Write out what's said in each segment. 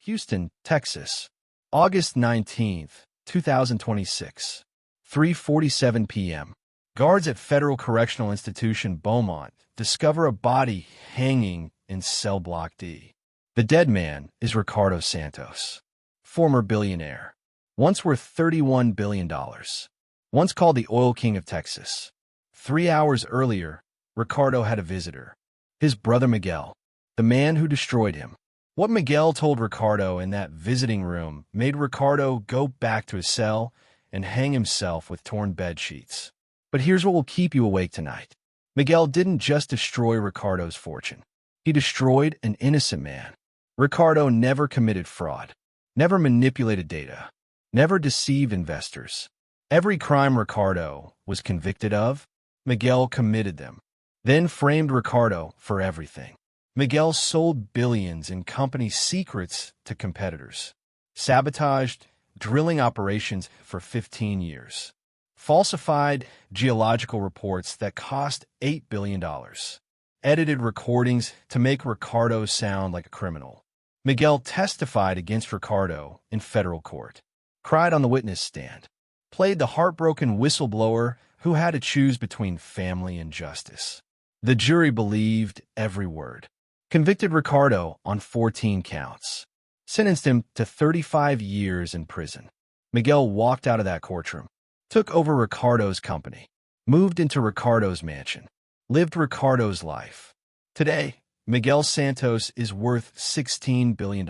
Houston, Texas, August 19th, 2026, 3:47 p.m. Guards at Federal Correctional Institution Beaumont discover a body hanging in cell block D. The dead man is Ricardo Santos, former billionaire, once worth $31 billion, once called the oil king of Texas. 3 hours earlier, Ricardo had a visitor, his brother Miguel, the man who destroyed him. What Miguel told Ricardo in that visiting room made Ricardo go back to his cell and hang himself with torn bed sheets. But here's what will keep you awake tonight. Miguel didn't just destroy Ricardo's fortune. He destroyed an innocent man. Ricardo never committed fraud, never manipulated data, never deceived investors. Every crime Ricardo was convicted of, Miguel committed them, then framed Ricardo for everything. Miguel sold billions in company secrets to competitors, sabotaged drilling operations for 15 years, falsified geological reports that cost $8 billion, edited recordings to make Ricardo sound like a criminal. Miguel testified against Ricardo in federal court, cried on the witness stand, played the heartbroken whistleblower who had to choose between family and justice. The jury believed every word, convicted Ricardo on 14 counts, sentenced him to 35 years in prison. Miguel walked out of that courtroom, took over Ricardo's company, moved into Ricardo's mansion, lived Ricardo's life. Today, Miguel Santos is worth $16 billion,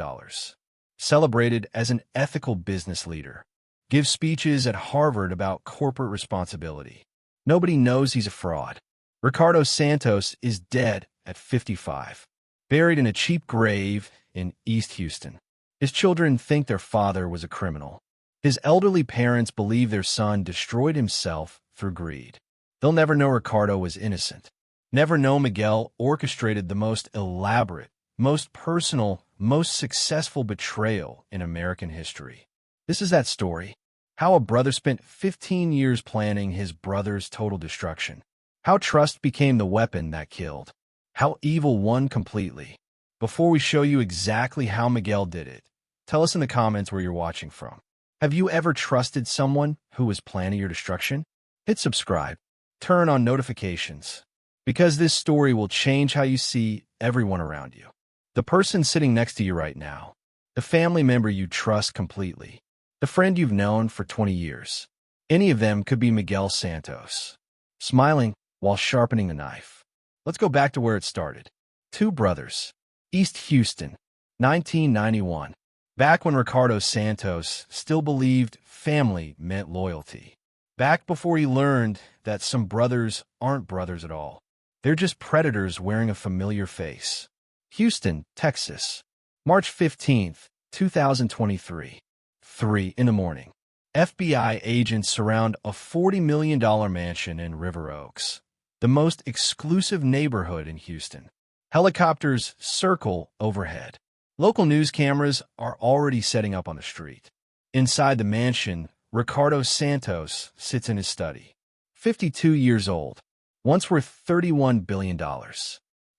celebrated as an ethical business leader, gives speeches at Harvard about corporate responsibility. Nobody knows he's a fraud. Ricardo Santos is dead at 55, buried in a cheap grave in East Houston. His children think their father was a criminal. His elderly parents believe their son destroyed himself through greed. They'll never know Ricardo was innocent, never know Miguel orchestrated the most elaborate, most personal, most successful betrayal in American history. This is that story. How a brother spent 15 years planning his brother's total destruction. How trust became the weapon that killed. How evil won completely. Before we show you exactly how Miguel did it, tell us in the comments where you're watching from. Have you ever trusted someone who was planning your destruction? Hit subscribe. Turn on notifications. Because this story will change how you see everyone around you. The person sitting next to you right now. The family member you trust completely. The friend you've known for 20 years. Any of them could be Miguel Santos, smiling while sharpening a knife. Let's go back to where it started. Two brothers. East Houston, 1991. Back when Ricardo Santos still believed family meant loyalty. Back before he learned that some brothers aren't brothers at all. They're just predators wearing a familiar face. Houston, Texas, March 15th, 2023. 3 in the morning. FBI agents surround a $40 million mansion in River Oaks, the most exclusive neighborhood in Houston. Helicopters circle overhead. Local news cameras are already setting up on the street. Inside the mansion, Ricardo Santos sits in his study. 52 years old, once worth $31 billion,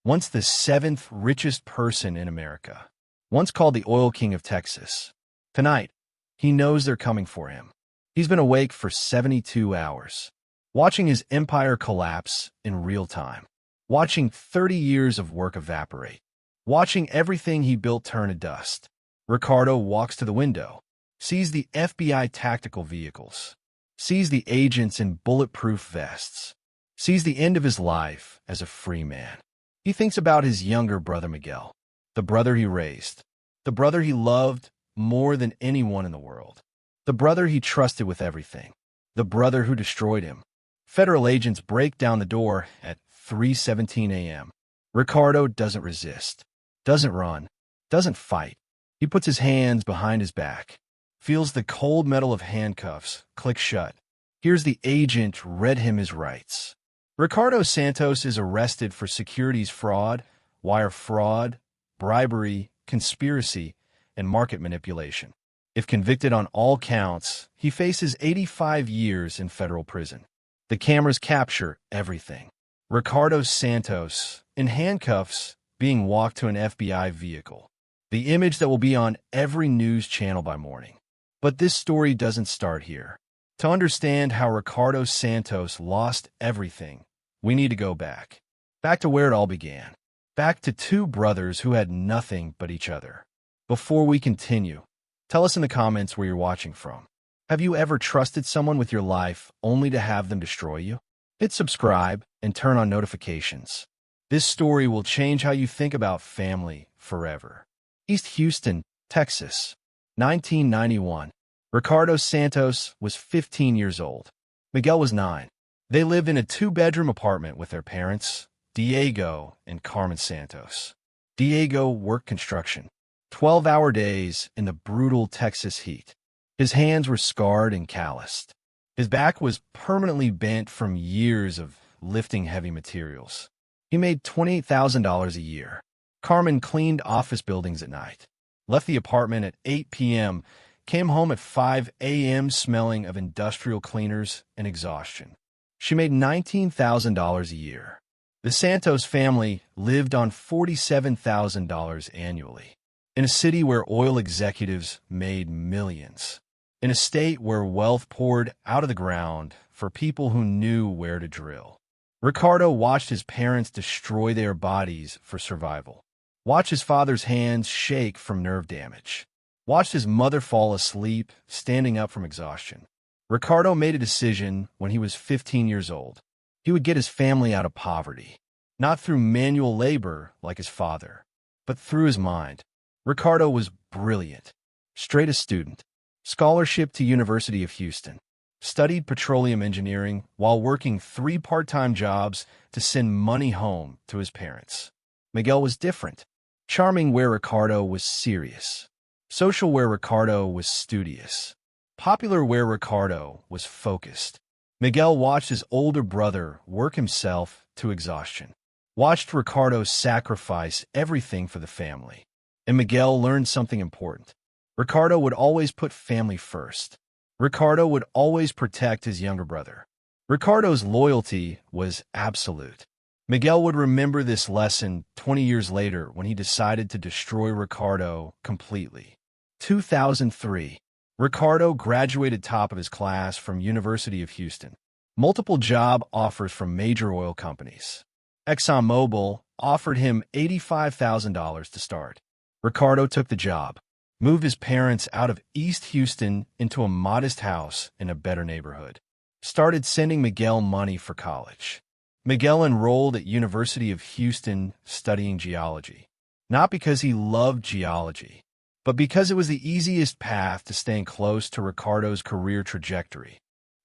once the 7th richest person in America, once called the oil king of Texas. Tonight, he knows they're coming for him. He's been awake for 72 hours, watching his empire collapse in real time, watching 30 years of work evaporate, watching everything he built turn to dust. Ricardo walks to the window, sees the FBI tactical vehicles, sees the agents in bulletproof vests, sees the end of his life as a free man. He thinks about his younger brother Miguel, the brother he raised, the brother he loved more than anyone in the world, the brother he trusted with everything, the brother who destroyed him. Federal agents break down the door at 3:17 a.m. Ricardo doesn't resist, doesn't run, doesn't fight. He puts his hands behind his back, feels the cold metal of handcuffs click shut, hears the agent read him his rights. Ricardo Santos is arrested for securities fraud, wire fraud, bribery, conspiracy, and market manipulation. If convicted on all counts, he faces 85 years in federal prison. The cameras capture everything. Ricardo Santos, in handcuffs, being walked to an FBI vehicle. The image that will be on every news channel by morning. But this story doesn't start here. To understand how Ricardo Santos lost everything, we need to go back. Back to where it all began. Back to two brothers who had nothing but each other. Before we continue, tell us in the comments where you're watching from. Have you ever trusted someone with your life only to have them destroy you? Hit subscribe and turn on notifications. This story will change how you think about family forever. East Houston, Texas, 1991. Ricardo Santos was 15 years old. Miguel was 9. They lived in a 2-bedroom apartment with their parents, Diego and Carmen Santos. Diego worked construction, 12-hour days in the brutal Texas heat. His hands were scarred and calloused. His back was permanently bent from years of lifting heavy materials. He made $28,000 a year. Carmen cleaned office buildings at night, left the apartment at 8 p.m., came home at 5 a.m. smelling of industrial cleaners and exhaustion. She made $19,000 a year. The Santos family lived on $47,000 annually, in a city where oil executives made millions, in a state where wealth poured out of the ground for people who knew where to drill. Ricardo watched his parents destroy their bodies for survival, watched his father's hands shake from nerve damage, watched his mother fall asleep, standing up from exhaustion. Ricardo made a decision when he was 15 years old. He would get his family out of poverty, not through manual labor like his father, but through his mind. Ricardo was brilliant, straight A student, scholarship to University of Houston, studied petroleum engineering while working 3 part-time jobs to send money home to his parents. Miguel was different, charming where Ricardo was serious, social where Ricardo was studious, popular where Ricardo was focused. Miguel watched his older brother work himself to exhaustion, watched Ricardo sacrifice everything for the family. And Miguel learned something important. Ricardo would always put family first. Ricardo would always protect his younger brother. Ricardo's loyalty was absolute. Miguel would remember this lesson 20 years later when he decided to destroy Ricardo completely. 2003. Ricardo graduated top of his class from University of Houston. Multiple job offers from major oil companies. ExxonMobil offered him $85,000 to start. Ricardo took the job, moved his parents out of East Houston into a modest house in a better neighborhood, started sending Miguel money for college. Miguel enrolled at University of Houston studying geology, not because he loved geology, but because it was the easiest path to staying close to Ricardo's career trajectory.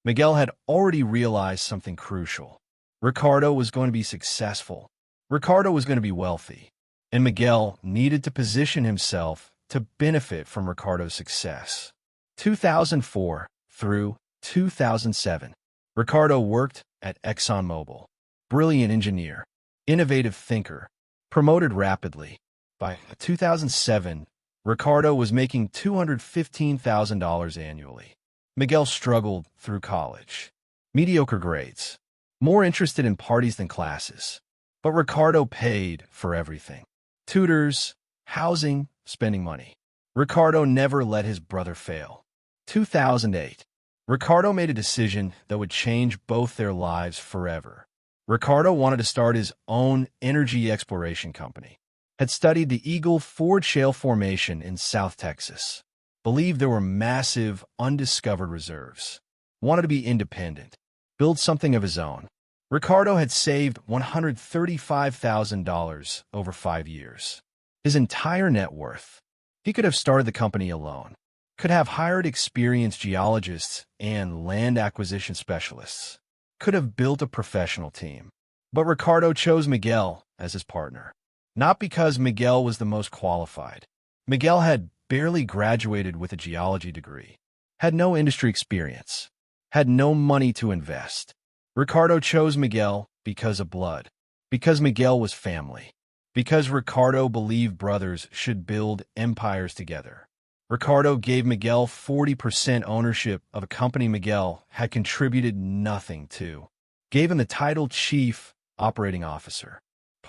Miguel had already realized something crucial. Ricardo was going to be successful. Ricardo was going to be wealthy. And Miguel needed to position himself to benefit from Ricardo's success. 2004 through 2007. Ricardo worked at ExxonMobil. Brilliant engineer, innovative thinker, promoted rapidly. By 2007, Ricardo was making $215,000 annually. Miguel struggled through college. Mediocre grades. More interested in parties than classes. But Ricardo paid for everything. Tutors, housing, spending money. Ricardo never let his brother fail. 2008. Ricardo made a decision that would change both their lives forever. Ricardo wanted to start his own energy exploration company. Had studied the Eagle Ford Shale Formation in South Texas. Believed there were massive, undiscovered reserves. Wanted to be independent. Build something of his own. Ricardo had saved $135,000 over 5 years. His entire net worth. He could have started the company alone. Could have hired experienced geologists and land acquisition specialists. Could have built a professional team. But Ricardo chose Miguel as his partner. Not because Miguel was the most qualified. Miguel had barely graduated with a geology degree. Had no industry experience. Had no money to invest. Ricardo chose Miguel because of blood. Because Miguel was family. Because Ricardo believed brothers should build empires together. Ricardo gave Miguel 40% ownership of a company Miguel had contributed nothing to. Gave him the title Chief Operating Officer.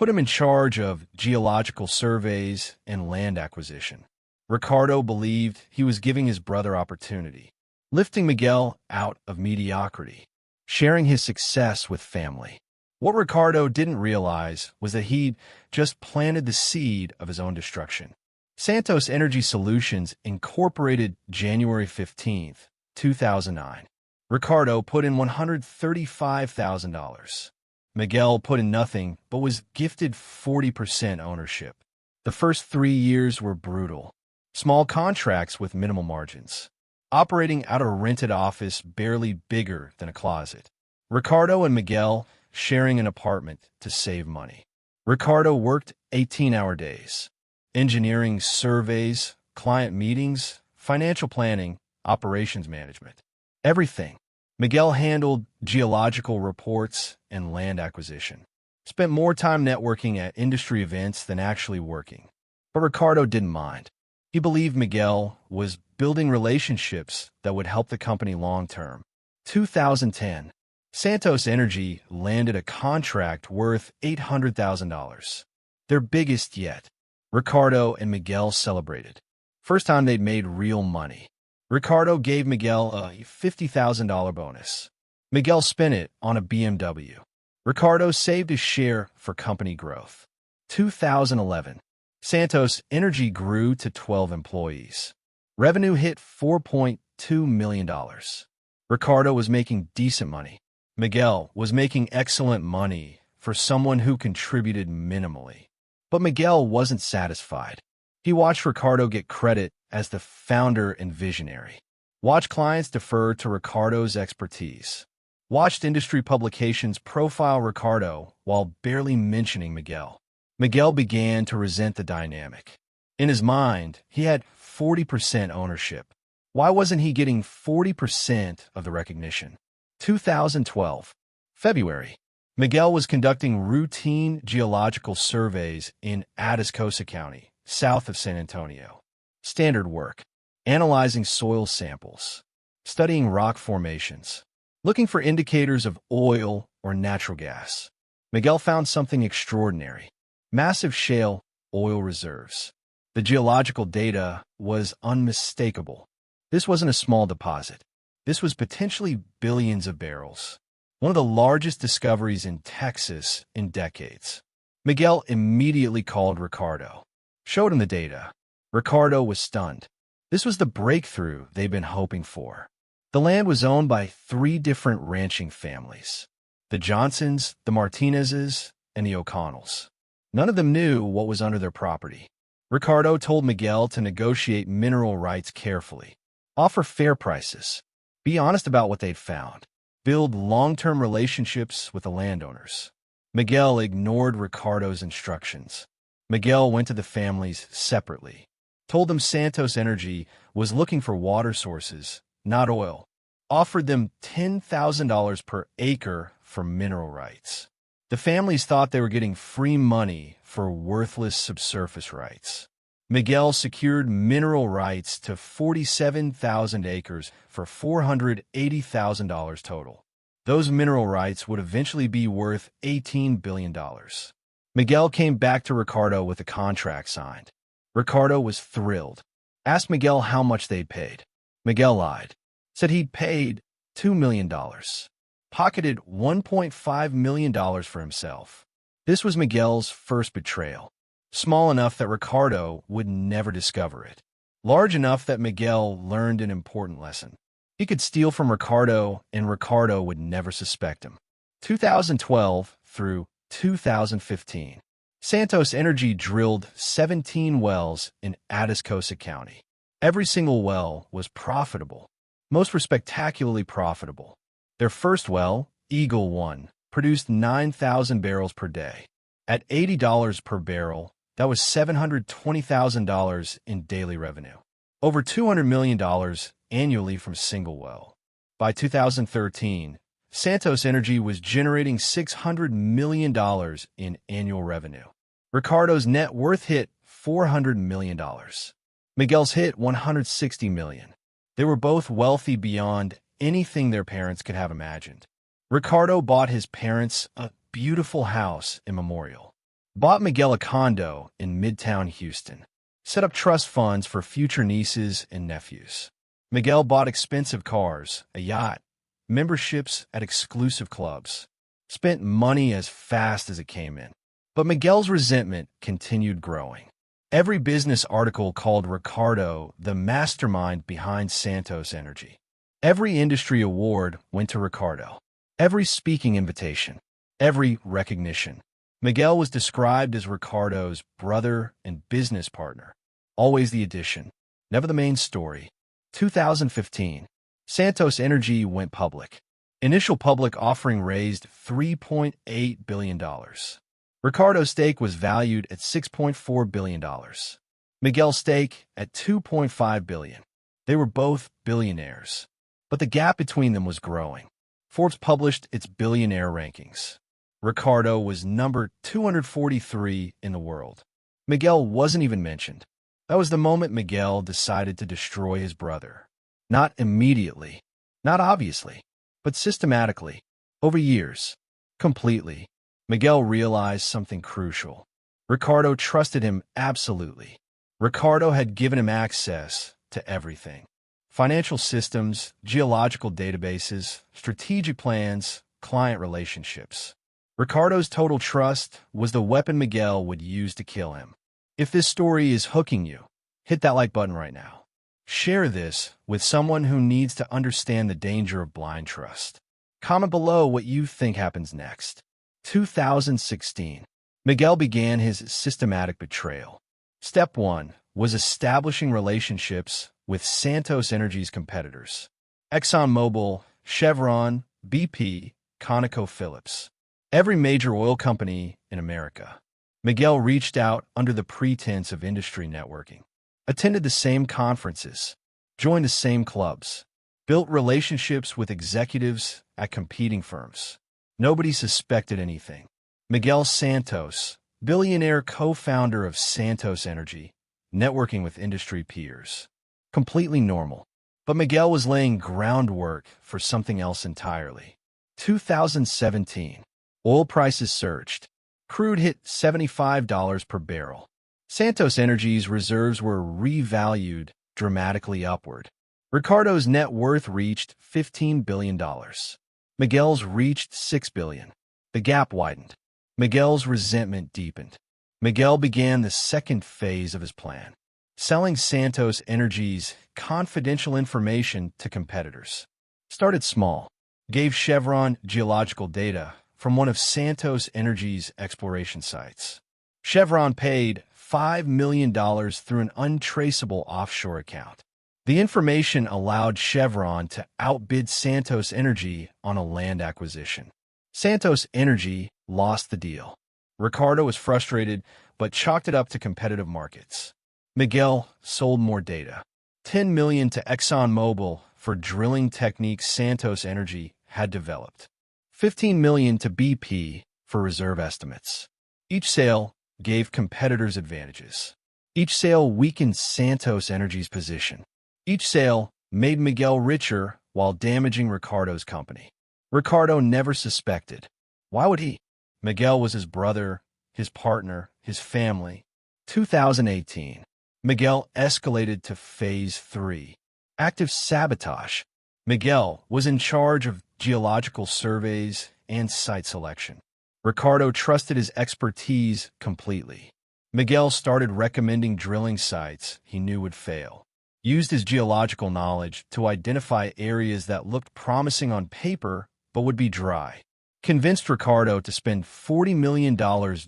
put him in charge of geological surveys and land acquisition. Ricardo believed he was giving his brother opportunity, lifting Miguel out of mediocrity, sharing his success with family. What Ricardo didn't realize was that he'd just planted the seed of his own destruction. Santos Energy Solutions Incorporated, January 15, 2009. Ricardo put in $135,000. Miguel put in nothing but was gifted 40% ownership. The first 3 years were brutal. Small contracts with minimal margins. Operating out of a rented office barely bigger than a closet. Ricardo and Miguel sharing an apartment to save money. Ricardo worked 18-hour days. Engineering, surveys, client meetings, financial planning, operations management. Everything. Miguel handled geological reports and land acquisition. Spent more time networking at industry events than actually working. But Ricardo didn't mind. He believed Miguel was building relationships that would help the company long-term. 2010. Santos Energy landed a contract worth $800,000. Their biggest yet. Ricardo and Miguel celebrated. First time they'd made real money. Ricardo gave Miguel a $50,000 bonus. Miguel spent it on a BMW. Ricardo saved his share for company growth. 2011. Santos Energy grew to 12 employees. Revenue hit $4.2 million. Ricardo was making decent money. Miguel was making excellent money for someone who contributed minimally. But Miguel wasn't satisfied. He watched Ricardo get credit as the founder and visionary. Watched clients defer to Ricardo's expertise. Watched industry publications profile Ricardo while barely mentioning Miguel. Miguel began to resent the dynamic. In his mind, he had 40% ownership. Why wasn't he getting 40% of the recognition? 2012. February. Miguel was conducting routine geological surveys in Atascosa County, south of San Antonio. Standard work. Analyzing soil samples. Studying rock formations. Looking for indicators of oil or natural gas. Miguel found something extraordinary. Massive shale oil reserves. The geological data was unmistakable. This wasn't a small deposit. This was potentially billions of barrels. One of the largest discoveries in Texas in decades. Miguel immediately called Ricardo. Showed him the data. Ricardo was stunned. This was the breakthrough they'd been hoping for. The land was owned by 3 different ranching families. The Johnsons, the Martinezes, and the O'Connells. None of them knew what was under their property. Ricardo told Miguel to negotiate mineral rights carefully. Offer fair prices. Be honest about what they'd found. Build long-term relationships with the landowners. Miguel ignored Ricardo's instructions. Miguel went to the families separately. Told them Santos Energy was looking for water sources, not oil. Offered them $10,000 per acre for mineral rights. The families thought they were getting free money for worthless subsurface rights. Miguel secured mineral rights to 47,000 acres for $480,000 total. Those mineral rights would eventually be worth $18 billion. Miguel came back to Ricardo with a contract signed. Ricardo was thrilled. Asked Miguel how much they'd paid. Miguel lied. Said he'd paid $2 million. Pocketed $1.5 million for himself. This was Miguel's first betrayal. Small enough that Ricardo would never discover it. Large enough that Miguel learned an important lesson. He could steal from Ricardo, and Ricardo would never suspect him. 2012 through 2015. Santos Energy drilled 17 wells in Atascosa County. Every single well was profitable. Most were spectacularly profitable. Their first well, Eagle 1, produced 9,000 barrels per day. At $80 per barrel, that was $720,000 in daily revenue. Over $200 million annually from single well. By 2013, Santos Energy was generating $600 million in annual revenue. Ricardo's net worth hit $400 million. Miguel's hit $160 million. They were both wealthy beyond anything their parents could have imagined. Ricardo bought his parents a beautiful house in Memorial. bought Miguel a condo in Midtown Houston, set up trust funds for future nieces and nephews. Miguel bought expensive cars, a yacht, memberships at exclusive clubs, spent money as fast as it came in. But Miguel's resentment continued growing. Every business article called Ricardo the mastermind behind Santos Energy. Every industry award went to Ricardo. Every speaking invitation, every recognition. Miguel was described as Ricardo's brother and business partner. Always the addition, never the main story. 2015. Santos Energy went public. Initial public offering raised $3.8 billion. Ricardo's stake was valued at $6.4 billion. Miguel's stake at $2.5 billion. They were both billionaires. But the gap between them was growing. Forbes published its billionaire rankings. Ricardo was number 243 in the world. Miguel wasn't even mentioned. That was the moment Miguel decided to destroy his brother. Not immediately, not obviously, but systematically, over years, completely. Miguel realized something crucial. Ricardo trusted him absolutely. Ricardo had given him access to everything. Financial systems, geological databases, strategic plans, client relationships. Ricardo's total trust was the weapon Miguel would use to kill him. If this story is hooking you, hit that like button right now. Share this with someone who needs to understand the danger of blind trust. Comment below what you think happens next. 2016. Miguel began his systematic betrayal. Step 1 was establishing relationships with Santos Energy's competitors. ExxonMobil, Chevron, BP, ConocoPhillips. Every major oil company in America. Miguel reached out under the pretense of industry networking. Attended the same conferences. Joined the same clubs. Built relationships with executives at competing firms. Nobody suspected anything. Miguel Santos, billionaire co-founder of Santos Energy, networking with industry peers. Completely normal. But Miguel was laying groundwork for something else entirely. 2017. Oil prices surged. Crude hit $75 per barrel. Santos Energy's reserves were revalued dramatically upward. Ricardo's net worth reached $15 billion. Miguel's reached $6 billion. The gap widened. Miguel's resentment deepened. Miguel began the second phase of his plan, selling Santos Energy's confidential information to competitors. Started small. Gave Chevron geological data from one of Santos Energy's exploration sites. Chevron paid $5 million through an untraceable offshore account. The information allowed Chevron to outbid Santos Energy on a land acquisition. Santos Energy lost the deal. Ricardo was frustrated, but chalked it up to competitive markets. Miguel sold more data. $10 million to ExxonMobil for drilling techniques Santos Energy had developed. $15 million to BP for reserve estimates. Each sale gave competitors advantages. Each sale weakened Santos Energy's position. Each sale made Miguel richer while damaging Ricardo's company. Ricardo never suspected. Why would he? Miguel was his brother, his partner, his family. 2018. Miguel escalated to Phase 3. Active sabotage. Miguel was in charge of geological surveys and site selection. Ricardo trusted his expertise completely. Miguel started recommending drilling sites he knew would fail. Used his geological knowledge to identify areas that looked promising on paper but would be dry. Convinced Ricardo to spend $40 million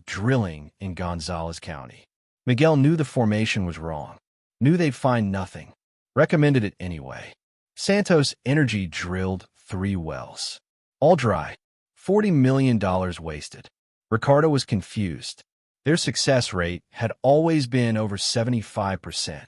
drilling in Gonzales County. Miguel knew the formation was wrong. Knew they'd find nothing. Recommended it anyway. Santos Energy drilled 3 wells. All dry. $40 million wasted. Ricardo was confused. Their success rate had always been over 75%.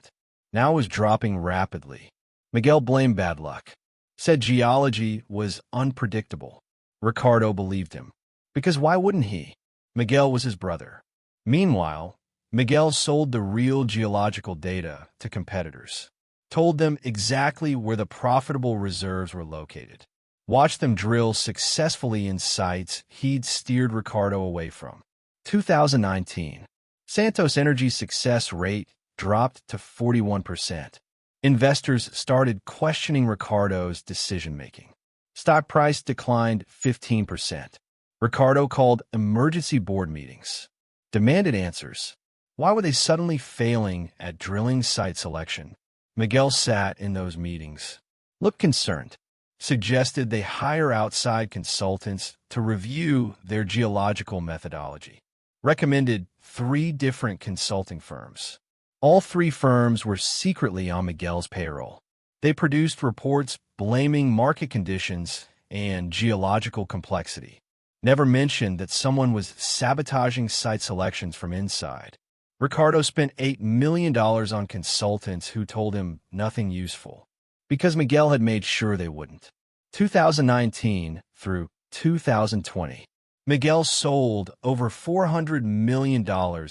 Now it was dropping rapidly. Miguel blamed bad luck. Said geology was unpredictable. Ricardo believed him. Because why wouldn't he? Miguel was his brother. Meanwhile, Miguel sold the real geological data to competitors. Told them exactly where the profitable reserves were located. Watched them drill successfully in sites he'd steered Ricardo away from. 2019. Santos Energy's success rate dropped to 41%. Investors started questioning Ricardo's decision-making. Stock price declined 15%. Ricardo called emergency board meetings, demanded answers. Why were they suddenly failing at drilling site selection? Miguel sat in those meetings, looked concerned, suggested they hire outside consultants to review their geological methodology, recommended 3 different consulting firms. All 3 firms were secretly on Miguel's payroll. They produced reports blaming market conditions and geological complexity, never mentioned that someone was sabotaging site selections from inside. Ricardo spent $8 million on consultants who told him nothing useful, because Miguel had made sure they wouldn't. 2019 through 2020. Miguel sold over $400 million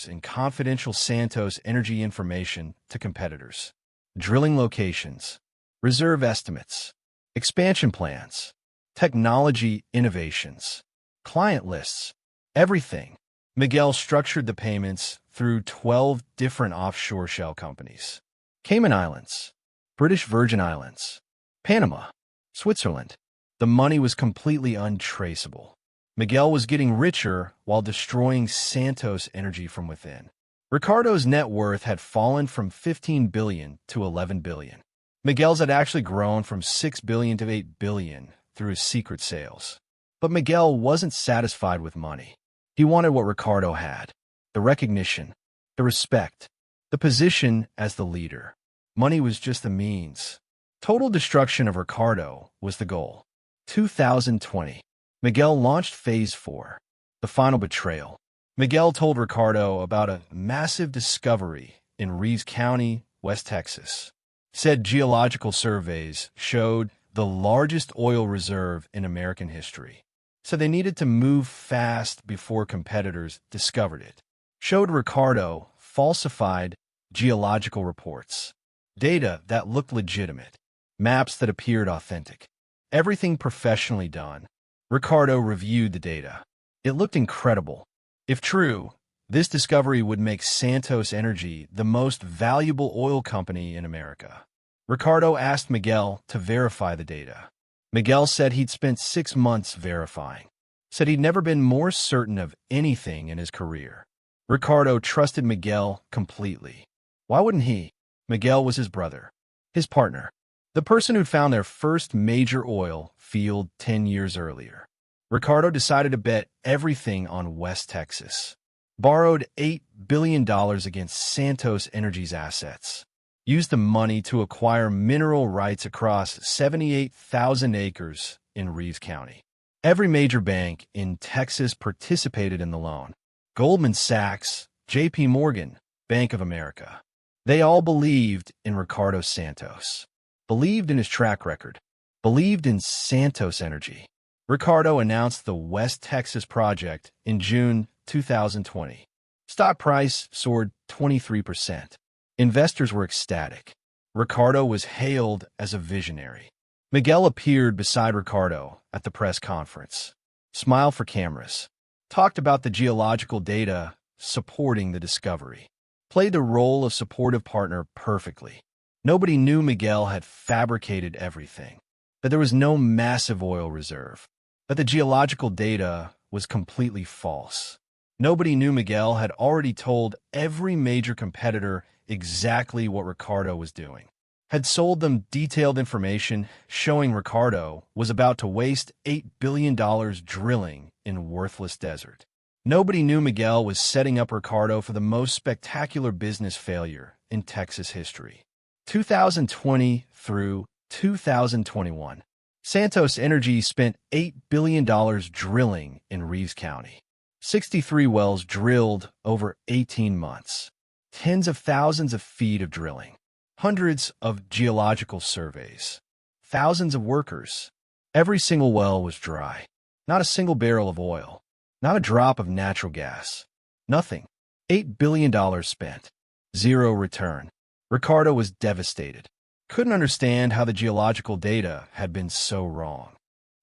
in confidential Santos Energy information to competitors. Drilling locations, reserve estimates, expansion plans, technology innovations, client lists, everything. Miguel structured the payments through 12 different offshore shell companies. Cayman Islands, British Virgin Islands, Panama, Switzerland. The money was completely untraceable. Miguel was getting richer while destroying Santos Energy from within. Ricardo's net worth had fallen from $15 billion to $11 billion. Miguel's had actually grown from $6 billion to $8 billion through his secret sales. But Miguel wasn't satisfied with money. He wanted what Ricardo had: the recognition, the respect, the position as the leader. Money was just the means. Total destruction of Ricardo was the goal. 2020. Miguel launched Phase 4, the final betrayal. Miguel told Ricardo about a massive discovery in Reeves County, West Texas. Said geological surveys showed the largest oil reserve in American history. So they needed to move fast before competitors discovered it. Showed Ricardo falsified geological reports, data that looked legitimate, maps that appeared authentic, everything professionally done. Ricardo reviewed the data. It looked incredible. If true, this discovery would make Santos Energy the most valuable oil company in America. Ricardo asked Miguel to verify the data. Miguel said he'd spent 6 months verifying. Said he'd never been more certain of anything in his career. Ricardo trusted Miguel completely. Why wouldn't he? Miguel was his brother, his partner, the person who'd found their first major oil field 10 years earlier. Ricardo decided to bet everything on West Texas. Borrowed $8 billion against Santos Energy's assets. Used the money to acquire mineral rights across 78,000 acres in Reeves County. Every major bank in Texas participated in the loan. Goldman Sachs, J.P. Morgan, Bank of America. They all believed in Ricardo Santos. Believed in his track record. Believed in Santos Energy. Ricardo announced the West Texas project in June 2020. Stock price soared 23%. Investors were ecstatic. Ricardo was hailed as a visionary. Miguel appeared beside Ricardo at the press conference. Smiled for cameras. Talked about the geological data supporting the discovery. Played the role of supportive partner perfectly. Nobody knew Miguel had fabricated everything. That there was no massive oil reserve. That the geological data was completely false. Nobody knew Miguel had already told every major competitor exactly what Ricardo was doing. Had sold them detailed information showing Ricardo was about to waste $8 billion drilling in worthless desert. Nobody knew Miguel was setting up Ricardo for the most spectacular business failure in Texas history. 2020 through 2021. Santos Energy spent $8 billion drilling in Reeves County. 63 wells drilled over 18 months. Tens of thousands of feet of drilling. Hundreds of geological surveys. Thousands of workers. Every single well was dry. Not a single barrel of oil. Not a drop of natural gas. Nothing. $8 billion spent. Zero return. Ricardo was devastated. Couldn't understand how the geological data had been so wrong.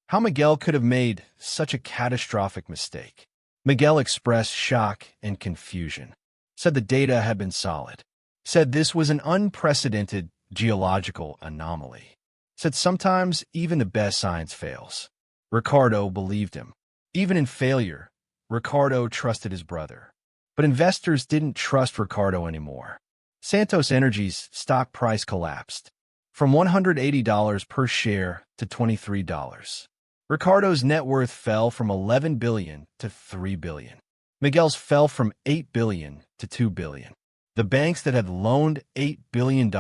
How Miguel could have made such a catastrophic mistake. Miguel expressed shock and confusion. Said the data had been solid. Said this was an unprecedented geological anomaly. Said sometimes even the best science fails. Ricardo believed him. Even in failure, Ricardo trusted his brother. But investors didn't trust Ricardo anymore. Santos Energy's stock price collapsed from $180 per share to $23. Ricardo's net worth fell from $11 billion to $3 billion. Miguel's fell from $8 billion to $2 billion. The banks that had loaned $8 billion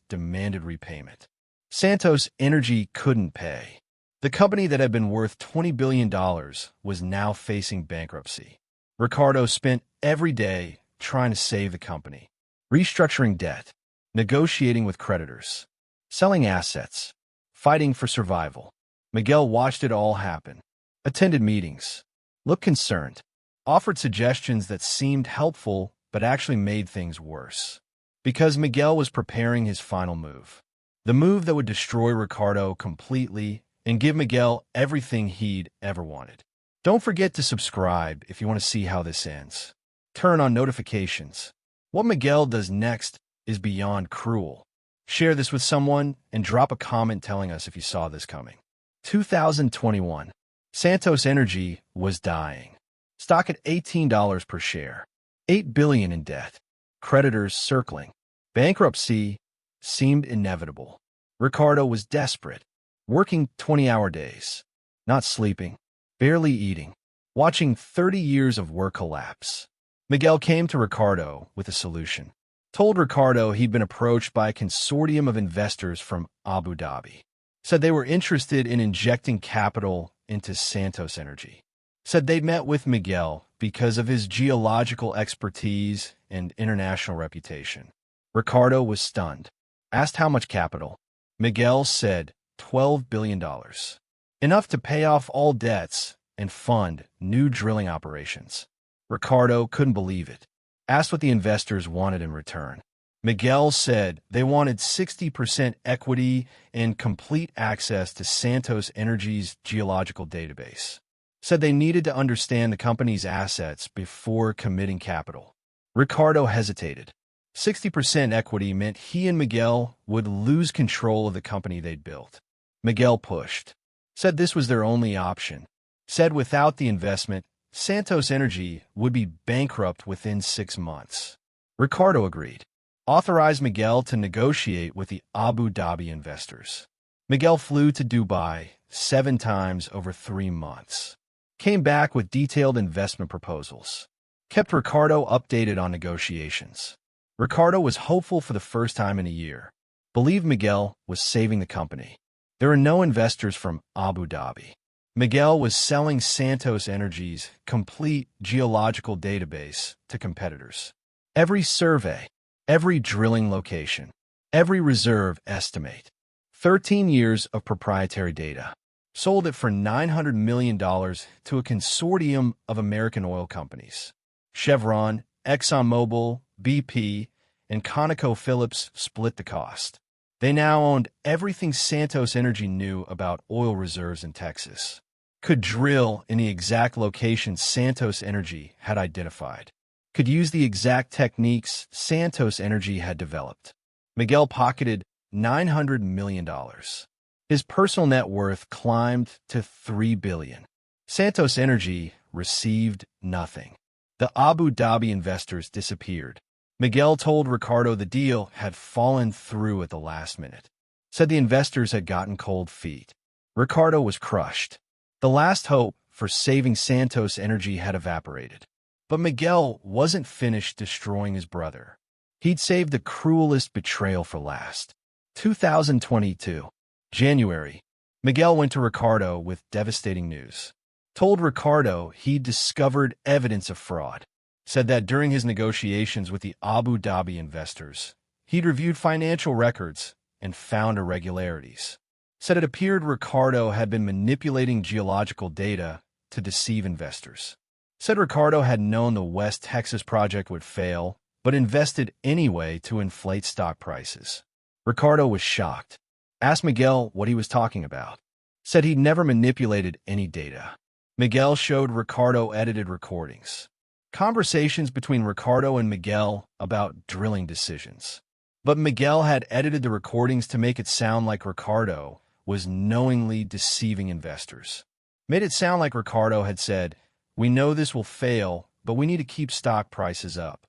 demanded repayment. Santos Energy couldn't pay. The company that had been worth $20 billion was now facing bankruptcy. Ricardo spent every day trying to save the company, restructuring debt, negotiating with creditors, selling assets, fighting for survival. Miguel watched it all happen, attended meetings, looked concerned, offered suggestions that seemed helpful but actually made things worse. Because Miguel was preparing his final move. The move that would destroy Ricardo completely and give Miguel everything he'd ever wanted. Don't forget to subscribe if you want to see how this ends. Turn on notifications. What Miguel does next is beyond cruel. Share this with someone and drop a comment telling us if you saw this coming. 2021. Santos Energy was dying. Stock at $18 per share. $8 billion in debt. Creditors circling. Bankruptcy seemed inevitable. Ricardo was desperate, working 20-hour days, not sleeping, barely eating, watching 30 years of work collapse. Miguel came to Ricardo with a solution. Told Ricardo he'd been approached by a consortium of investors from Abu Dhabi. Said they were interested in injecting capital into Santos Energy. Said they'd met with Miguel because of his geological expertise and international reputation. Ricardo was stunned. Asked how much capital. Miguel said $12 billion. Enough to pay off all debts and fund new drilling operations. Ricardo couldn't believe it. Asked what the investors wanted in return. Miguel said they wanted 60% equity and complete access to Santos Energy's geological database. Said they needed to understand the company's assets before committing capital. Ricardo hesitated. 60% equity meant he and Miguel would lose control of the company they'd built. Miguel pushed. Said this was their only option. Said without the investment, Santos Energy would be bankrupt within 6 months. Ricardo agreed. Authorized Miguel to negotiate with the Abu Dhabi investors. Miguel flew to Dubai 7 times over 3 months. Came back with detailed investment proposals. Kept Ricardo updated on negotiations. Ricardo was hopeful for the first time in a year. Believed Miguel was saving the company. There were no investors from Abu Dhabi. Miguel was selling Santos Energy's complete geological database to competitors. Every survey, every drilling location, every reserve estimate. 13 years of proprietary data. Sold it for $900 million to a consortium of American oil companies. Chevron, ExxonMobil, BP, and ConocoPhillips split the cost. They now owned everything Santos Energy knew about oil reserves in Texas. Could drill in the exact location Santos Energy had identified. Could use the exact techniques Santos Energy had developed. Miguel pocketed $900 million. His personal net worth climbed to $3 billion. Santos Energy received nothing. The Abu Dhabi investors disappeared. Miguel told Ricardo the deal had fallen through at the last minute. Said the investors had gotten cold feet. Ricardo was crushed. The last hope for saving Santos Energy had evaporated. But Miguel wasn't finished destroying his brother. He'd saved the cruelest betrayal for last. 2022. January. Miguel went to Ricardo with devastating news. Told Ricardo he'd discovered evidence of fraud. Said that during his negotiations with the Abu Dhabi investors, he'd reviewed financial records and found irregularities. Said it appeared Ricardo had been manipulating geological data to deceive investors. Said Ricardo had known the West Texas project would fail, but invested anyway to inflate stock prices. Ricardo was shocked. Asked Miguel what he was talking about. Said he'd never manipulated any data. Miguel showed Ricardo edited recordings. Conversations between Ricardo and Miguel about drilling decisions. But Miguel had edited the recordings to make it sound like Ricardo was knowingly deceiving investors. Made it sound like Ricardo had said, "We know this will fail, but we need to keep stock prices up."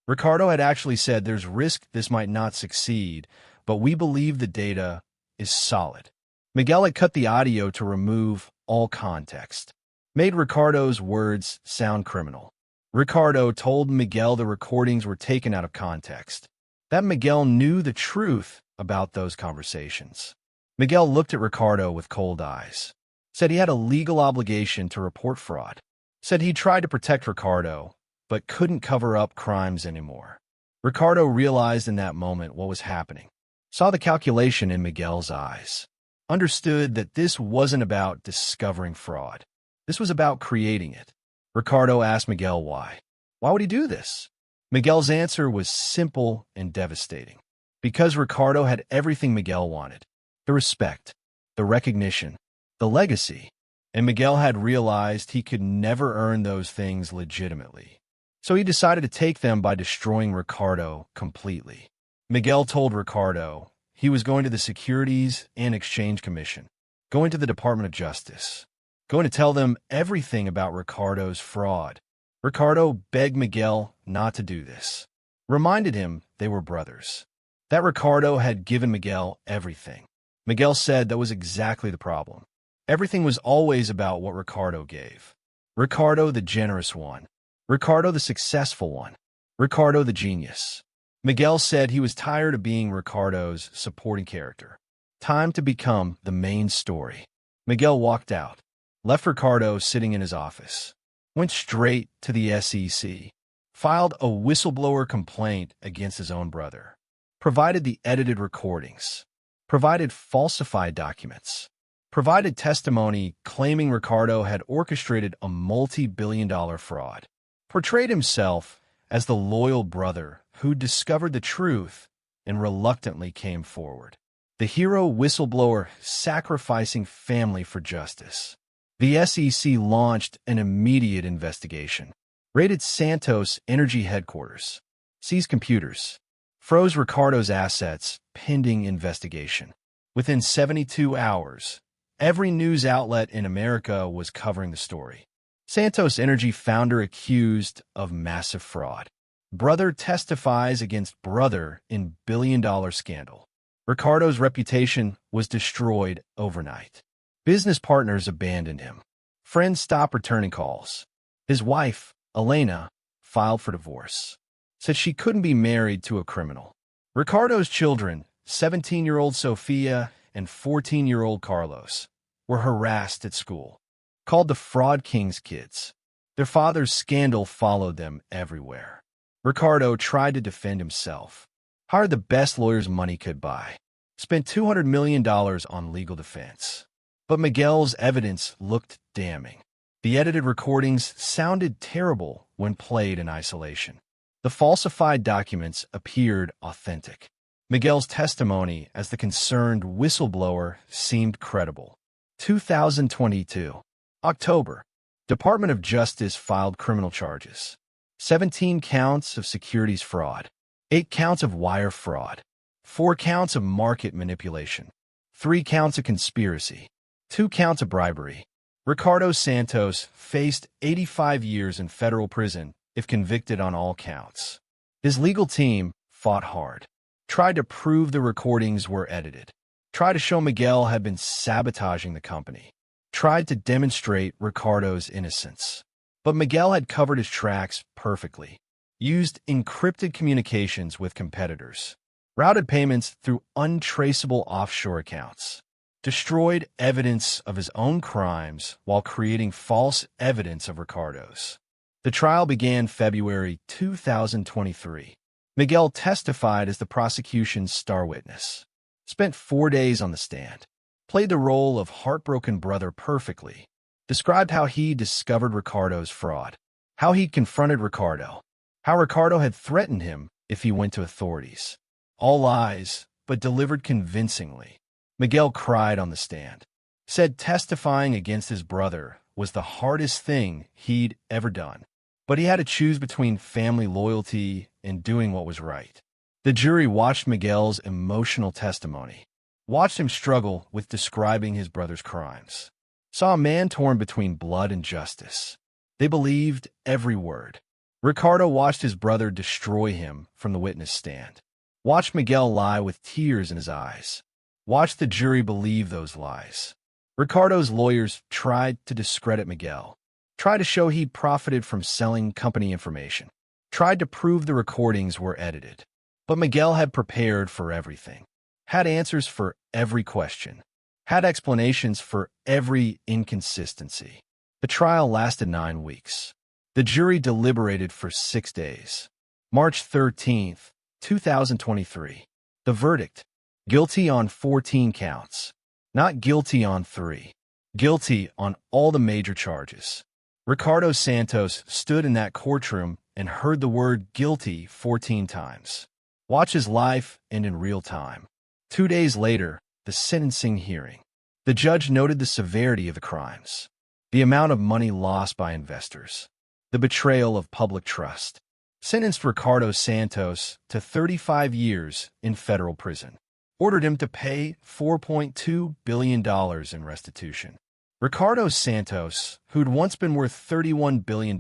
Ricardo had actually said, "There's risk this might not succeed, but we believe the data is solid." Miguel had cut the audio to remove all context. Made Ricardo's words sound criminal. Ricardo told Miguel the recordings were taken out of context, that Miguel knew the truth about those conversations. Miguel looked at Ricardo with cold eyes, said he had a legal obligation to report fraud, said he tried to protect Ricardo, but couldn't cover up crimes anymore. Ricardo realized in that moment what was happening, saw the calculation in Miguel's eyes, understood that this wasn't about discovering fraud. This was about creating it. Ricardo asked Miguel why. Why would he do this? Miguel's answer was simple and devastating. Because Ricardo had everything Miguel wanted. The respect, the recognition, the legacy. And Miguel had realized he could never earn those things legitimately. So he decided to take them by destroying Ricardo completely. Miguel told Ricardo he was going to the Securities and Exchange Commission, going to the Department of Justice, going to tell them everything about Ricardo's fraud. Ricardo begged Miguel not to do this, reminded him they were brothers, that Ricardo had given Miguel everything. Miguel said that was exactly the problem. Everything was always about what Ricardo gave. Ricardo the generous one. Ricardo the successful one. Ricardo the genius. Miguel said he was tired of being Ricardo's supporting character. Time to become the main story. Miguel walked out, left Ricardo sitting in his office, went straight to the SEC, filed a whistleblower complaint against his own brother, provided the edited recordings, provided falsified documents, provided testimony claiming Ricardo had orchestrated a multi-billion-dollar fraud, portrayed himself as the loyal brother who discovered the truth and reluctantly came forward. The hero whistleblower sacrificing family for justice. The SEC launched an immediate investigation, raided Santos Energy headquarters, seized computers, froze Ricardo's assets pending investigation. Within 72 hours, every news outlet in America was covering the story. Santos Energy founder accused of massive fraud. Brother testifies against brother in billion-dollar scandal. Ricardo's reputation was destroyed overnight. Business partners abandoned him. Friends stopped returning calls. His wife, Elena, filed for divorce. Said she couldn't be married to a criminal. Ricardo's children, 17-year-old Sofia and 14-year-old Carlos, were harassed at school, called the Fraud King's kids. Their father's scandal followed them everywhere. Ricardo tried to defend himself, hired the best lawyers money could buy, spent $200 million on legal defense. But Miguel's evidence looked damning. The edited recordings sounded terrible when played in isolation. The falsified documents appeared authentic. Miguel's testimony as the concerned whistleblower seemed credible. 2022. October. Department of Justice filed criminal charges. 17 counts of securities fraud. 8 counts of wire fraud. 4 counts of market manipulation. 3 counts of conspiracy. 2 counts of bribery. Ricardo Santos faced 85 years in federal prison if convicted on all counts. His legal team fought hard, tried to prove the recordings were edited, tried to show Miguel had been sabotaging the company, tried to demonstrate Ricardo's innocence. But Miguel had covered his tracks perfectly, used encrypted communications with competitors, routed payments through untraceable offshore accounts, destroyed evidence of his own crimes while creating false evidence of Ricardo's. The trial began February 2023. Miguel testified as the prosecution's star witness, spent 4 days on the stand, played the role of heartbroken brother perfectly, described how he discovered Ricardo's fraud, how he confronted Ricardo, how Ricardo had threatened him if he went to authorities. All lies, but delivered convincingly. Miguel cried on the stand, said testifying against his brother was the hardest thing he'd ever done. But he had to choose between family loyalty and doing what was right. The jury watched Miguel's emotional testimony, watched him struggle with describing his brother's crimes, saw a man torn between blood and justice. They believed every word. Ricardo watched his brother destroy him from the witness stand, watched Miguel lie with tears in his eyes, watched the jury believe those lies. Ricardo's lawyers tried to discredit Miguel, tried to show he profited from selling company information, tried to prove the recordings were edited. But Miguel had prepared for everything, had answers for every question, had explanations for every inconsistency. The trial lasted 9 weeks. The jury deliberated for 6 days. March 13th, 2023. The verdict: guilty on 14 counts. Not guilty on 3. Guilty on all the major charges. Ricardo Santos stood in that courtroom and heard the word guilty 14 times. Watch his life end in real time. 2 days later, the sentencing hearing. The judge noted the severity of the crimes, the amount of money lost by investors, the betrayal of public trust. Sentenced Ricardo Santos to 35 years in federal prison. Ordered him to pay $4.2 billion in restitution. Ricardo Santos, who'd once been worth $31 billion,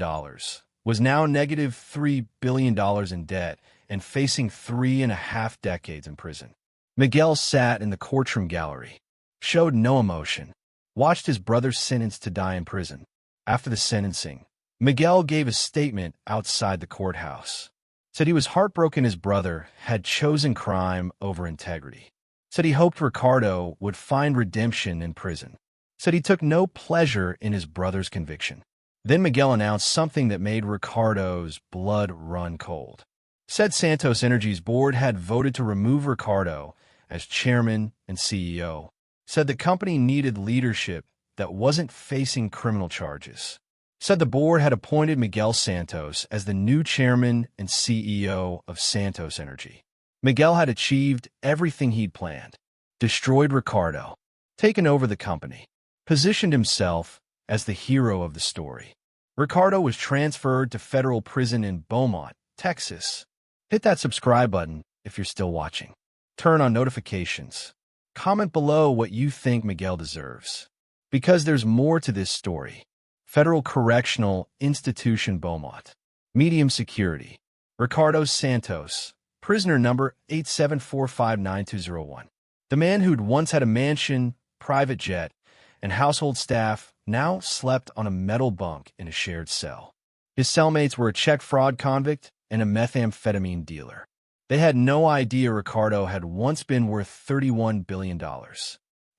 was now negative $3 billion in debt and facing 3.5 decades in prison. Miguel sat in the courtroom gallery, showed no emotion, watched his brother sentenced to die in prison. After the sentencing, Miguel gave a statement outside the courthouse. Said he was heartbroken his brother had chosen crime over integrity. Said he hoped Ricardo would find redemption in prison. Said he took no pleasure in his brother's conviction. Then Miguel announced something that made Ricardo's blood run cold. Said Santos Energy's board had voted to remove Ricardo as chairman and CEO. Said the company needed leadership that wasn't facing criminal charges. Said the board had appointed Miguel Santos as the new chairman and CEO of Santos Energy. Miguel had achieved everything he'd planned, destroyed Ricardo, taken over the company, positioned himself as the hero of the story. Ricardo was transferred to federal prison in Beaumont, Texas. Hit that subscribe button if you're still watching. Turn on notifications. Comment below what you think Miguel deserves. Because there's more to this story. Federal Correctional Institution Beaumont. Medium security. Ricardo Santos. Prisoner number 87459201. The man who'd once had a mansion, private jet, and household staff now slept on a metal bunk in a shared cell. His cellmates were a check fraud convict and a methamphetamine dealer. They had no idea Ricardo had once been worth $31 billion.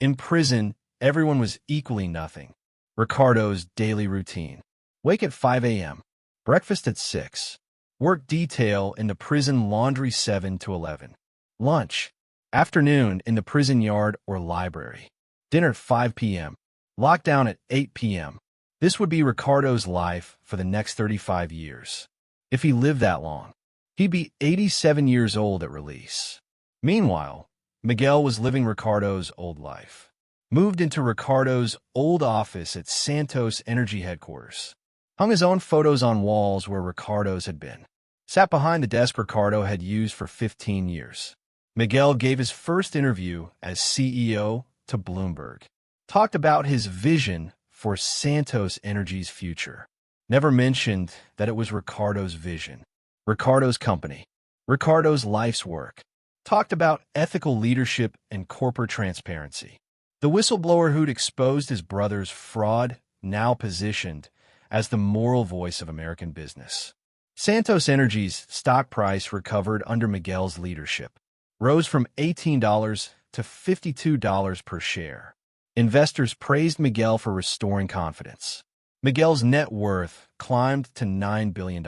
In prison, everyone was equally nothing. Ricardo's daily routine. Wake at 5 a.m. Breakfast at 6. Work detail in the prison laundry 7 to 11. Lunch. Afternoon in the prison yard or library. Dinner at 5 p.m. Lockdown at 8 p.m. This would be Ricardo's life for the next 35 years. If he lived that long, he'd be 87 years old at release. Meanwhile, Miguel was living Ricardo's old life. Moved into Ricardo's old office at Santos Energy headquarters. Hung his own photos on walls where Ricardo's had been. Sat behind the desk Ricardo had used for 15 years. Miguel gave his first interview as CEO to Bloomberg. Talked about his vision for Santos Energy's future. Never mentioned that it was Ricardo's vision, Ricardo's company, Ricardo's life's work. Talked about ethical leadership and corporate transparency. The whistleblower who'd exposed his brother's fraud, now positioned as the moral voice of American business. Santos Energy's stock price recovered under Miguel's leadership, rose from $18 to $52 per share. Investors praised Miguel for restoring confidence. Miguel's net worth climbed to $9 billion.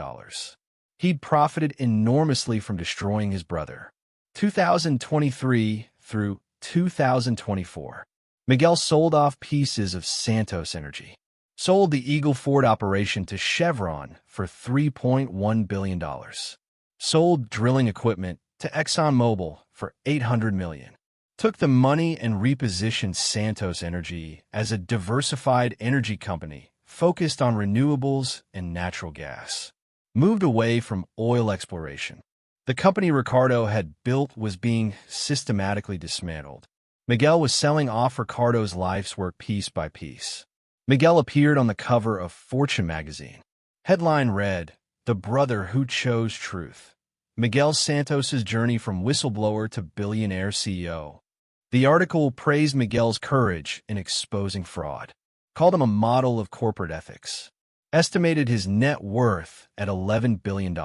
He'd profited enormously from destroying his brother. 2023 through 2024. Miguel sold off pieces of Santos Energy. Sold the Eagle Ford operation to Chevron for $3.1 billion. Sold drilling equipment to ExxonMobil for $800 million. Took the money and repositioned Santos Energy as a diversified energy company focused on renewables and natural gas, moved away from oil exploration. The company Ricardo had built was being systematically dismantled. Miguel was selling off Ricardo's life's work piece by piece. Miguel appeared on the cover of Fortune magazine. Headline read, "The Brother Who Chose Truth. Miguel Santos' Journey from Whistleblower to Billionaire CEO." The article praised Miguel's courage in exposing fraud, called him a model of corporate ethics, estimated his net worth at $11 billion.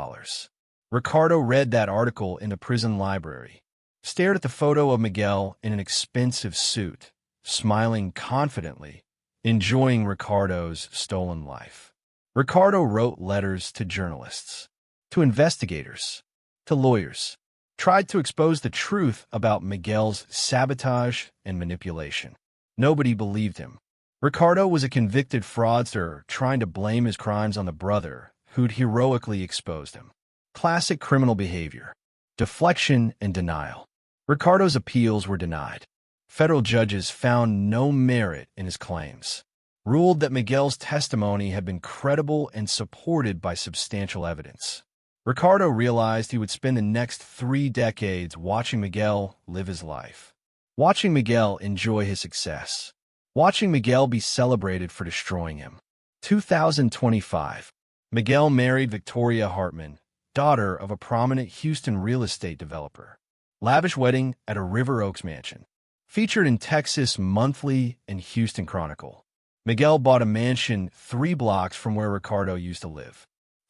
Ricardo read that article in a prison library, stared at the photo of Miguel in an expensive suit, smiling confidently, enjoying Ricardo's stolen life. Ricardo wrote letters to journalists, to investigators, to lawyers, tried to expose the truth about Miguel's sabotage and manipulation. Nobody believed him. Ricardo was a convicted fraudster trying to blame his crimes on the brother who'd heroically exposed him. Classic criminal behavior, deflection and denial. Ricardo's appeals were denied. Federal judges found no merit in his claims, ruled that Miguel's testimony had been credible and supported by substantial evidence. Ricardo realized he would spend the next 3 decades watching Miguel live his life, watching Miguel enjoy his success, watching Miguel be celebrated for destroying him. 2025. Miguel married Victoria Hartman, daughter of a prominent Houston real estate developer. Lavish wedding at a River Oaks mansion. Featured in Texas Monthly and Houston Chronicle. Miguel bought a mansion 3 blocks from where Ricardo used to live.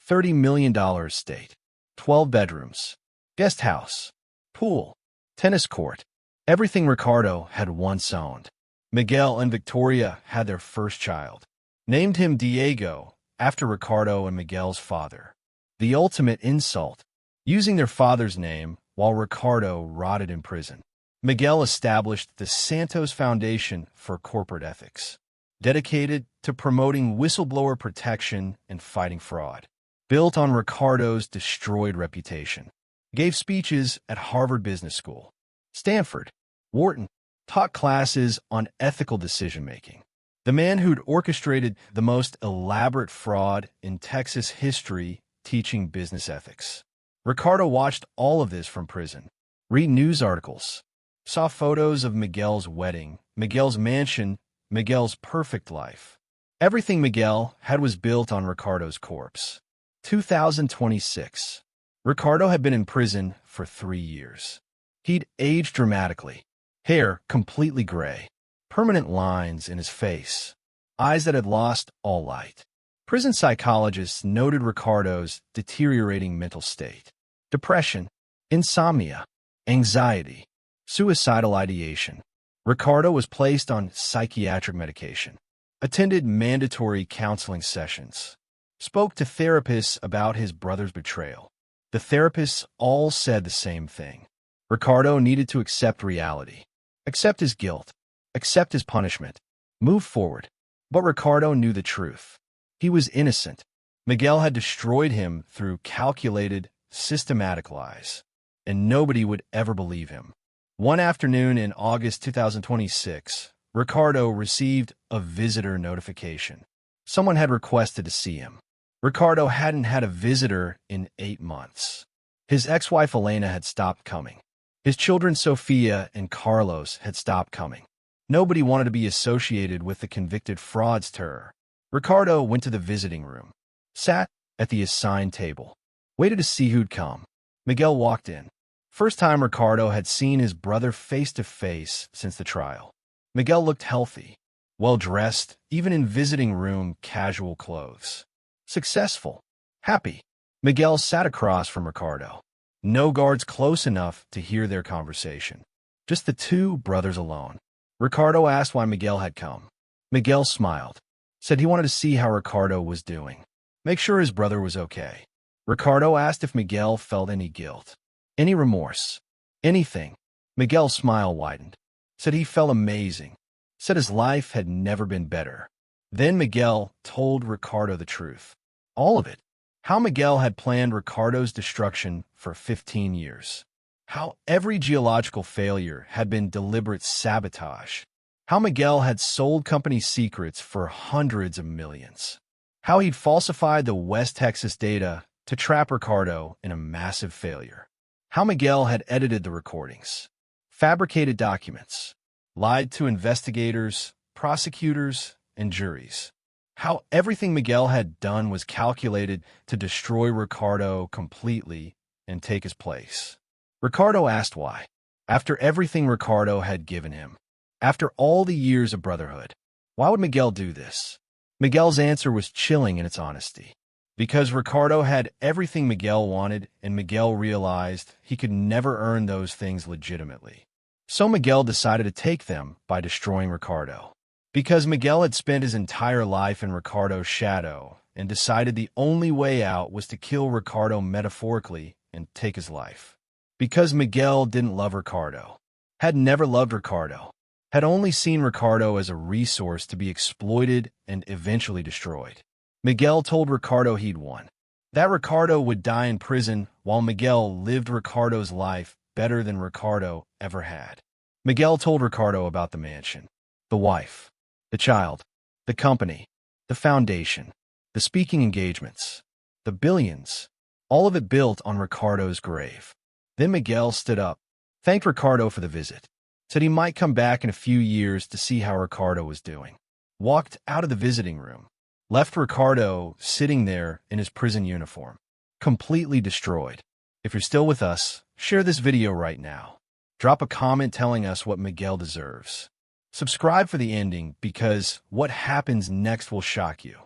$30 million estate. 12 bedrooms. Guest house. Pool. Tennis court. Everything Ricardo had once owned. Miguel and Victoria had their first child. Named him Diego, after Ricardo and Miguel's father. The ultimate insult, using their father's name while Ricardo rotted in prison. Miguel established the Santos Foundation for Corporate Ethics, dedicated to promoting whistleblower protection and fighting fraud. Built on Ricardo's destroyed reputation. Gave speeches at Harvard Business School, Stanford, Wharton, taught classes on ethical decision-making. The man who'd orchestrated the most elaborate fraud in Texas history teaching business ethics. Ricardo watched all of this from prison. Read news articles. Saw photos of Miguel's wedding, Miguel's mansion, Miguel's perfect life. Everything Miguel had was built on Ricardo's corpse. 2026. Ricardo had been in prison for 3 years. He'd aged dramatically. Hair completely gray. Permanent lines in his face. Eyes that had lost all light. Prison psychologists noted Ricardo's deteriorating mental state. Depression, insomnia, anxiety, suicidal ideation. Ricardo was placed on psychiatric medication. Attended mandatory counseling sessions. Spoke to therapists about his brother's betrayal. The therapists all said the same thing. Ricardo needed to accept reality. Accept his guilt. Accept his punishment. Move forward. But Ricardo knew the truth. He was innocent. Miguel had destroyed him through calculated, systematic lies. And nobody would ever believe him. One afternoon in August 2026, Ricardo received a visitor notification. Someone had requested to see him. Ricardo hadn't had a visitor in 8 months. His ex-wife Elena had stopped coming. His children Sofia and Carlos had stopped coming. Nobody wanted to be associated with the convicted fraudster. Ricardo went to the visiting room, sat at the assigned table, waited to see who'd come. Miguel walked in. First time Ricardo had seen his brother face to face since the trial. Miguel looked healthy, well-dressed, even in visiting room casual clothes. Successful, happy. Miguel sat across from Ricardo. No guards close enough to hear their conversation. Just the 2 brothers alone. Ricardo asked why Miguel had come. Miguel smiled, said he wanted to see how Ricardo was doing, make sure his brother was okay. Ricardo asked if Miguel felt any guilt, any remorse, anything. Miguel's smile widened, said he felt amazing, said his life had never been better. Then Miguel told Ricardo the truth. All of it. How Miguel had planned Ricardo's destruction for 15 years. How every geological failure had been deliberate sabotage. How Miguel had sold company secrets for hundreds of millions. How he'd falsified the West Texas data to trap Ricardo in a massive failure. How Miguel had edited the recordings, fabricated documents, lied to investigators, prosecutors, and juries. How everything Miguel had done was calculated to destroy Ricardo completely and take his place. Ricardo asked why. After everything Ricardo had given him, after all the years of brotherhood, why would Miguel do this? Miguel's answer was chilling in its honesty. Because Ricardo had everything Miguel wanted, and Miguel realized he could never earn those things legitimately. So Miguel decided to take them by destroying Ricardo. Because Miguel had spent his entire life in Ricardo's shadow and decided the only way out was to kill Ricardo metaphorically and take his life. Because Miguel didn't love Ricardo, had never loved Ricardo, had only seen Ricardo as a resource to be exploited and eventually destroyed. Miguel told Ricardo he'd won, that Ricardo would die in prison while Miguel lived Ricardo's life better than Ricardo ever had. Miguel told Ricardo about the mansion, the wife, the child, the company, the foundation, the speaking engagements, the billions, all of it built on Ricardo's grave. Then Miguel stood up, thanked Ricardo for the visit, said he might come back in a few years to see how Ricardo was doing, walked out of the visiting room, left Ricardo sitting there in his prison uniform, completely destroyed. If you're still with us, share this video right now. Drop a comment telling us what Miguel deserves. Subscribe for the ending because what happens next will shock you.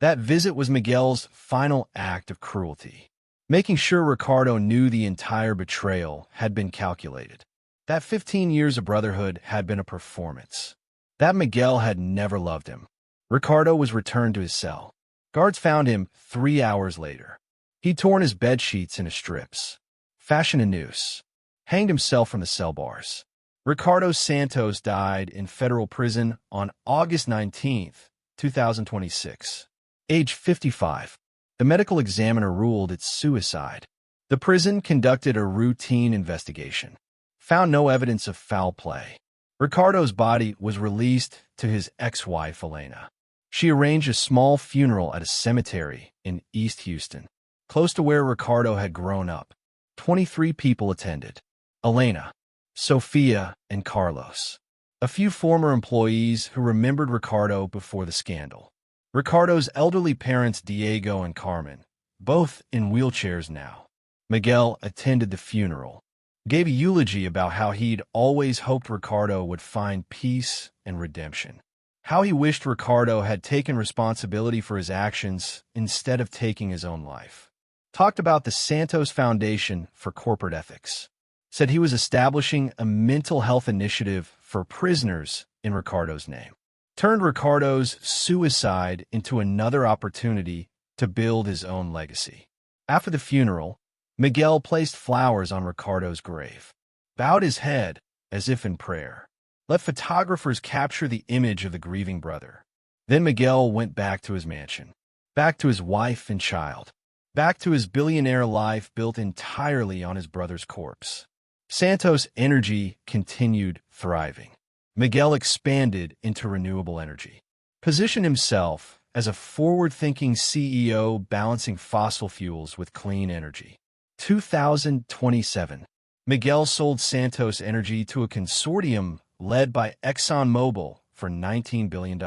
That visit was Miguel's final act of cruelty, making sure Ricardo knew the entire betrayal had been calculated. That 15 years of brotherhood had been a performance. That Miguel had never loved him. Ricardo was returned to his cell. Guards found him 3 hours later. He'd torn his bed sheets into strips, fashioned a noose, hanged himself from the cell bars. Ricardo Santos died in federal prison on August 19, 2026, age 55. The medical examiner ruled it suicide. The prison conducted a routine investigation, found no evidence of foul play. Ricardo's body was released to his ex-wife, Elena. She arranged a small funeral at a cemetery in East Houston, close to where Ricardo had grown up. 23 people attended: Elena, Sophia, and Carlos. A few former employees who remembered Ricardo before the scandal. Ricardo's elderly parents, Diego and Carmen, both in wheelchairs now. Miguel attended the funeral, gave a eulogy about how he'd always hoped Ricardo would find peace and redemption. How he wished Ricardo had taken responsibility for his actions instead of taking his own life. Talked about the Santos Foundation for Corporate Ethics. Said he was establishing a mental health initiative for prisoners in Ricardo's name. Turned Ricardo's suicide into another opportunity to build his own legacy. After the funeral, Miguel placed flowers on Ricardo's grave, bowed his head as if in prayer, let photographers capture the image of the grieving brother. Then Miguel went back to his mansion, back to his wife and child, back to his billionaire life built entirely on his brother's corpse. Santos' energy continued thriving. Miguel expanded into renewable energy, positioned himself as a forward-thinking CEO balancing fossil fuels with clean energy. 2027, Miguel sold Santos Energy to a consortium led by ExxonMobil for $19 billion.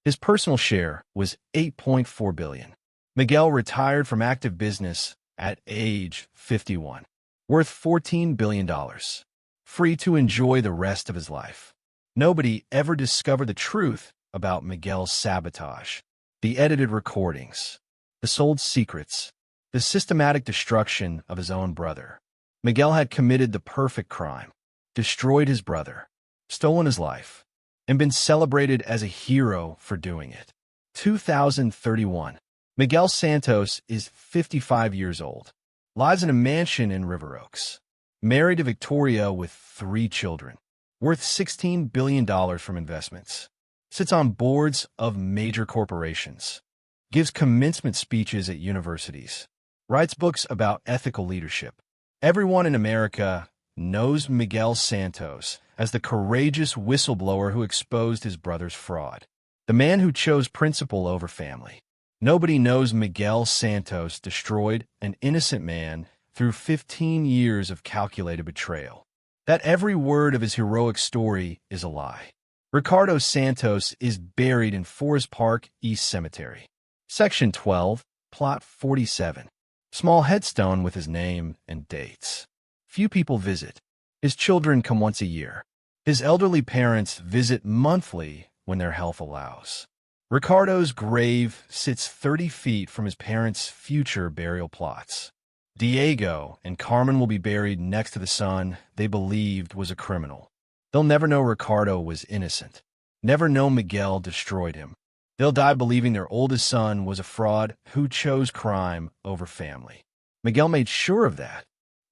His personal share was $8.4 billion. Miguel retired from active business at age 51, worth $14 billion, free to enjoy the rest of his life. Nobody ever discovered the truth about Miguel's sabotage, the edited recordings, the sold secrets, the systematic destruction of his own brother. Miguel had committed the perfect crime, destroyed his brother, stolen his life, and been celebrated as a hero for doing it. 2031. Miguel Santos is 55 years old, lives in a mansion in River Oaks, married to Victoria with 3 children, worth $16 billion from investments, sits on boards of major corporations, gives commencement speeches at universities, writes books about ethical leadership. Everyone in America knows Miguel Santos as as the courageous whistleblower who exposed his brother's fraud. The man who chose principle over family. Nobody knows Miguel Santos destroyed an innocent man through 15 years of calculated betrayal. That every word of his heroic story is a lie. Ricardo Santos is buried in Forest Park East Cemetery. Section 12, Plot 47. Small headstone with his name and dates. Few people visit. His children come once a year. His elderly parents visit monthly when their health allows. Ricardo's grave sits 30 feet from his parents' future burial plots. Diego and Carmen will be buried next to the son they believed was a criminal. They'll never know Ricardo was innocent. Never know Miguel destroyed him. They'll die believing their oldest son was a fraud who chose crime over family. Miguel made sure of that.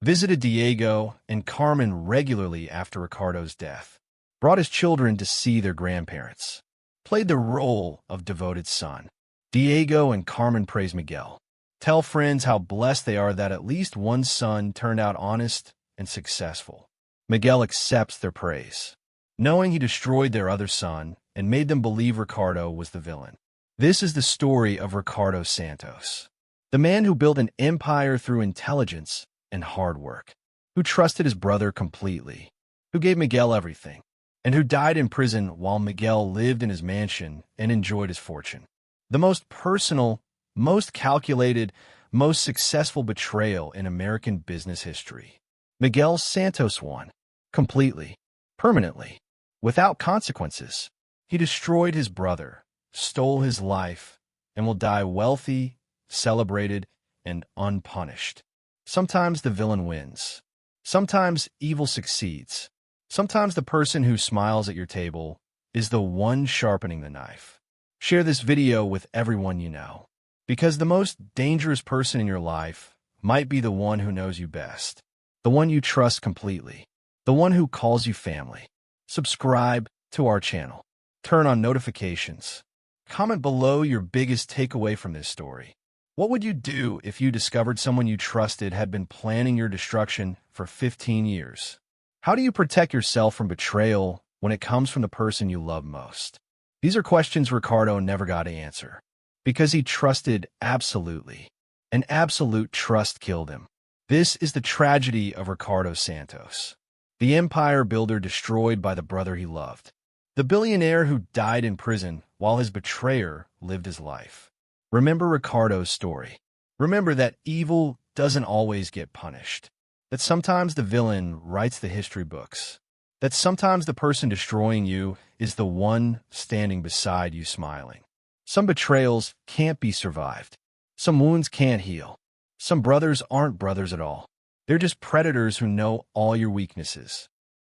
Visited Diego and Carmen regularly after Ricardo's death. Brought his children to see their grandparents. Played the role of devoted son. Diego and Carmen praise Miguel. Tell friends how blessed they are that at least one son turned out honest and successful. Miguel accepts their praise, knowing he destroyed their other son and made them believe Ricardo was the villain. This is the story of Ricardo Santos, the man who built an empire through intelligence and hard work, who trusted his brother completely, who gave Miguel everything, and who died in prison while Miguel lived in his mansion and enjoyed his fortune. The most personal, most calculated, most successful betrayal in American business history. Miguel Santos won, completely, permanently, without consequences. He destroyed his brother, stole his life, and will die wealthy, celebrated, and unpunished. Sometimes the villain wins. Sometimes evil succeeds. Sometimes the person who smiles at your table is the one sharpening the knife. Share this video with everyone you know, because the most dangerous person in your life might be the one who knows you best, the one you trust completely, the one who calls you family. Subscribe to our channel. Turn on notifications. Comment below your biggest takeaway from this story. What would you do if you discovered someone you trusted had been planning your destruction for 15 years? How do you protect yourself from betrayal when it comes from the person you love most? These are questions Ricardo never got to answer, because he trusted absolutely, and absolute trust killed him. This is the tragedy of Ricardo Santos, the empire builder destroyed by the brother he loved, the billionaire who died in prison while his betrayer lived his life. Remember Ricardo's story. Remember that evil doesn't always get punished, that sometimes the villain writes the history books, that sometimes the person destroying you is the one standing beside you smiling. Some betrayals can't be survived. Some wounds can't heal. Some brothers aren't brothers at all. They're just predators who know all your weaknesses.